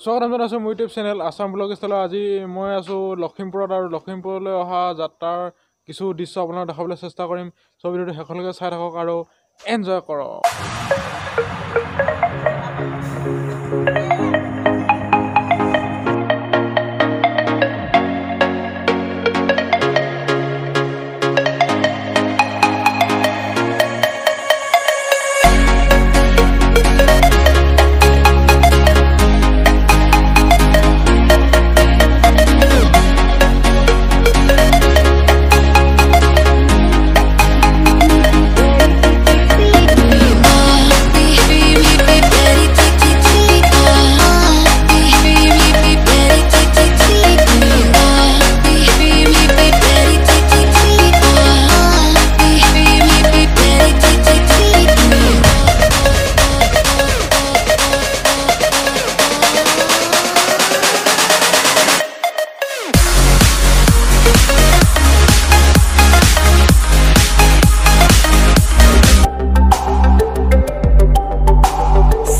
স্বাগতম জনাইছোঁ মোৰ ইউটিউব চেনেল আছাম ব্লগ ষ্টাইলৰ। আজি মই আছোঁ লখিমপুৰত আৰু লখিমপুৰলৈ অহা যাত্ৰাৰ কিছু দৃশ্য আপোনাক দেখাবলৈ চেষ্টা কৰিম। চ' ভিডিঅ'টো শেষলৈকে চাই থাকক আৰু এনজয় কৰক।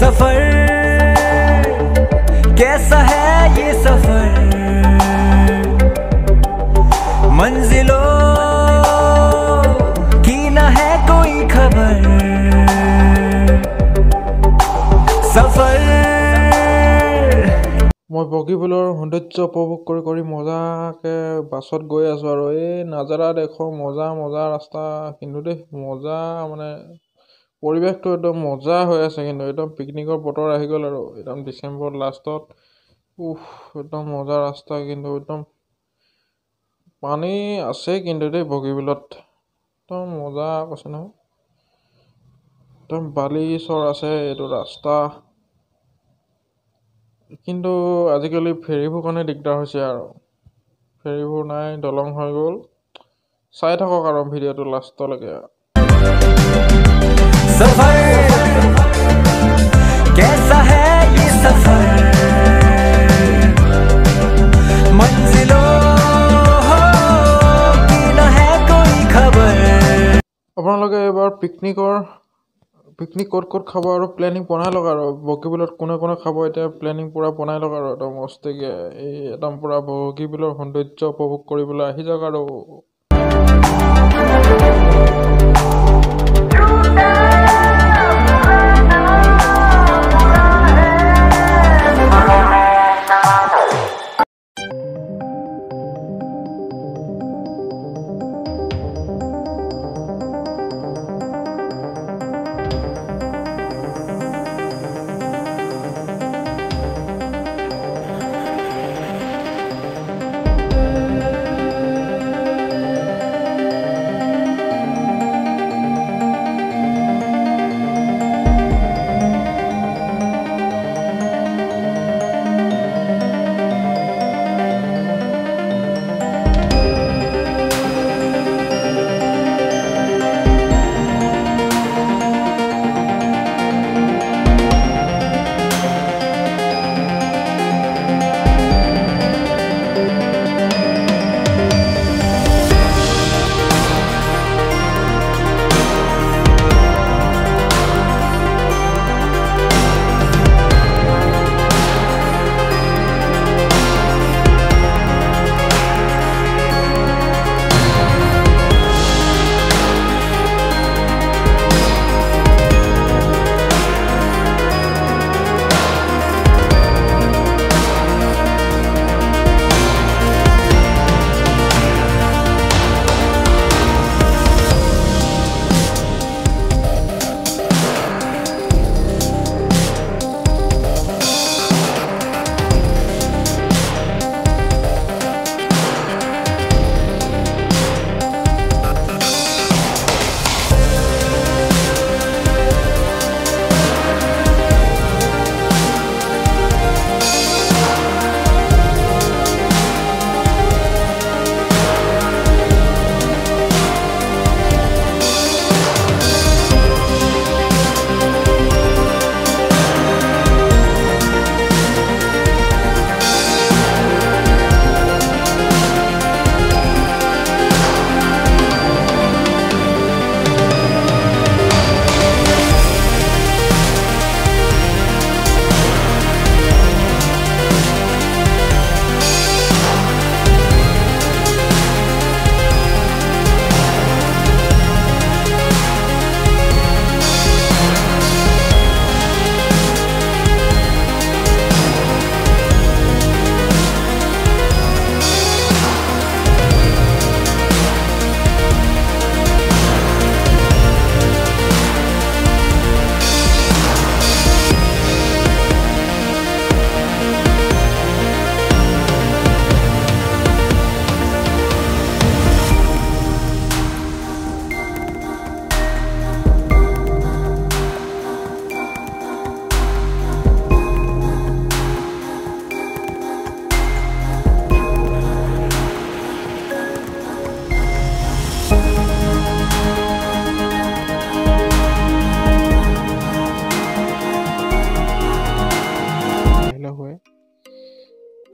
सफर कैसा है ये सफर, मंजिलों की न है कोई खबर। सफर মই বগীবিলৰ সৌন্দৰ্য উপভোগ কৰি মজাকে বাছত গৈ আছোঁ আৰু এই নাজাৰা দেশৰ মজা ৰাস্তা কিন্তু দেই, মজা মানে পৰিৱেশটো একদম মজা হৈ আছে। কিন্তু একদম পিকনিকৰ বতৰ আহি গ'ল আৰু একদম ডিচেম্বৰ লাষ্টত একদম মজা ৰাস্তা, কিন্তু একদম পানী আছে কিন্তু দেই বগীবিলত, একদম মজা কৈছে নহয়, একদম বালি চৰ আছে এইটো ৰাস্তা। কিন্তু আজিকালি ফেৰীবোৰ কাৰণে দিগদাৰ হৈছে আৰু ফেৰীবোৰ নাই, দলং হৈ গ'ল। চাই থাকক আৰু ভিডিঅ'টো লাষ্টলৈকে। सफर कैसा है ये सफर, मंजिलों की न है कोई खबर। আপোনালোকে এবাৰ পিকনিক ক'ত খাব আৰু প্লেনিং বনাই লওক আৰু বগীবিলত কোনে খাব, এতিয়া প্লেনিং পূৰা বনাই লওক আৰু একদম মস্তিকে এই একদম পূৰা বগীবিলৰ সৌন্দৰ্য উপভোগ কৰিবলৈ আহি যাওক আৰু।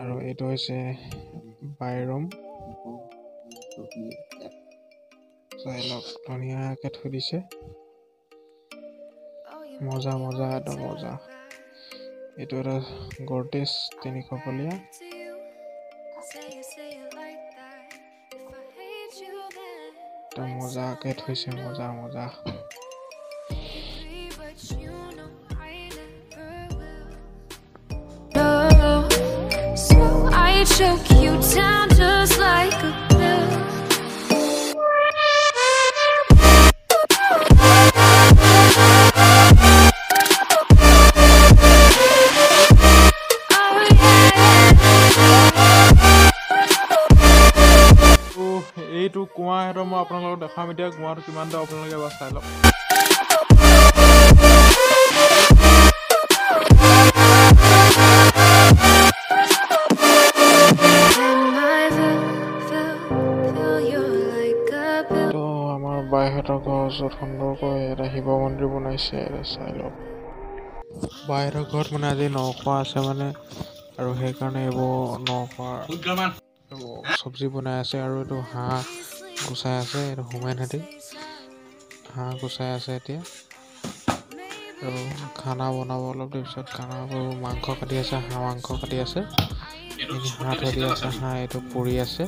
আৰু এইটো হৈছে বাইৰুম চাই লওক ধুনীয়াকৈ থৈ দিছে মজা মজা একদম মজা এইটো এটা গৰ্টেছ 300 পলীয়া একদম মজাকৈ থৈছে মজা মজা So I choke you down just like a pill. এইটো কুঁৱা সেইটো মই আপোনালোকক দেখাম এতিয়া কুঁৱাটো কিমান দূৰ আপোনালোকে এবাৰ চাই লওক আমাৰ বাইহঁতৰ ঘৰৰ ওচৰত সুন্দৰকৈ এটা শিৱ মন্দিৰ বনাইছে চাই লওক বাইহঁতৰ ঘৰত মানে আজি নখোৱা আছে মানে আৰু সেইকাৰণে এইবোৰ নখোৱা চব্জি বনাই আছে আৰু এইটো হাঁহ গুচাই আছে এইটো হোমেনহেঁতি হাঁহ গুচাই আছে এতিয়া আৰু খানা বনাব অলপ দেৰি পিছত খানা মাংস কাটি আছে হাঁহ মাংস কাটি আছে হাঁহ থৈ দি আছে হাঁহ এইটো পুৰি আছে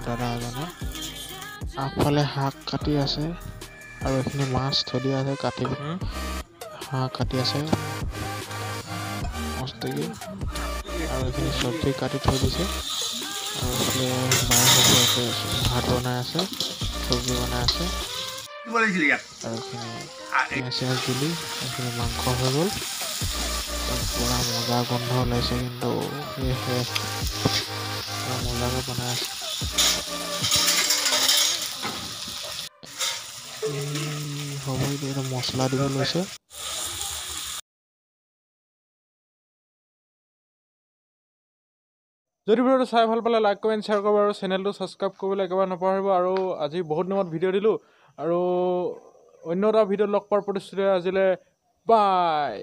দাদা এজনে আগফালে শাক কাটি আছে আৰু এইখিনি মাছ থৈ দিয়া আছে কাটি পিনি হাঁহ কাটি আছে মস্তিকে আৰু এইখিনি চব্জি কাটি থৈ দিছে আৰু এইফালে মায়ে ভাত বনাই আছে চব্জি বনাই আছে আৰু এইখিনি পিঁয়াজ দিলি এইখিনি মাংস হৈ গ'ল পুৰা মজা গোন্ধ ওলাইছে কিন্তু সেয়েহে পুৰা মজাকৈ বনাই আছে হ'ব এতিয়া মছলা দিব লৈছে যদি ভিডিঅ'টো চাই ভাল পালে লাইক কমেণ্ট শ্বেয়াৰ কৰিব আৰু চেনেলটো ছাবস্ক্ৰাইব কৰিবলৈ একেবাৰে নপাহৰিব আৰু আজি বহুত দিনত ভিডিঅ' দিলোঁ আৰু অন্য এটা ভিডিঅ'ত লগ পোৱাৰ প্ৰতিশ্ৰুতি আজিলৈ বাই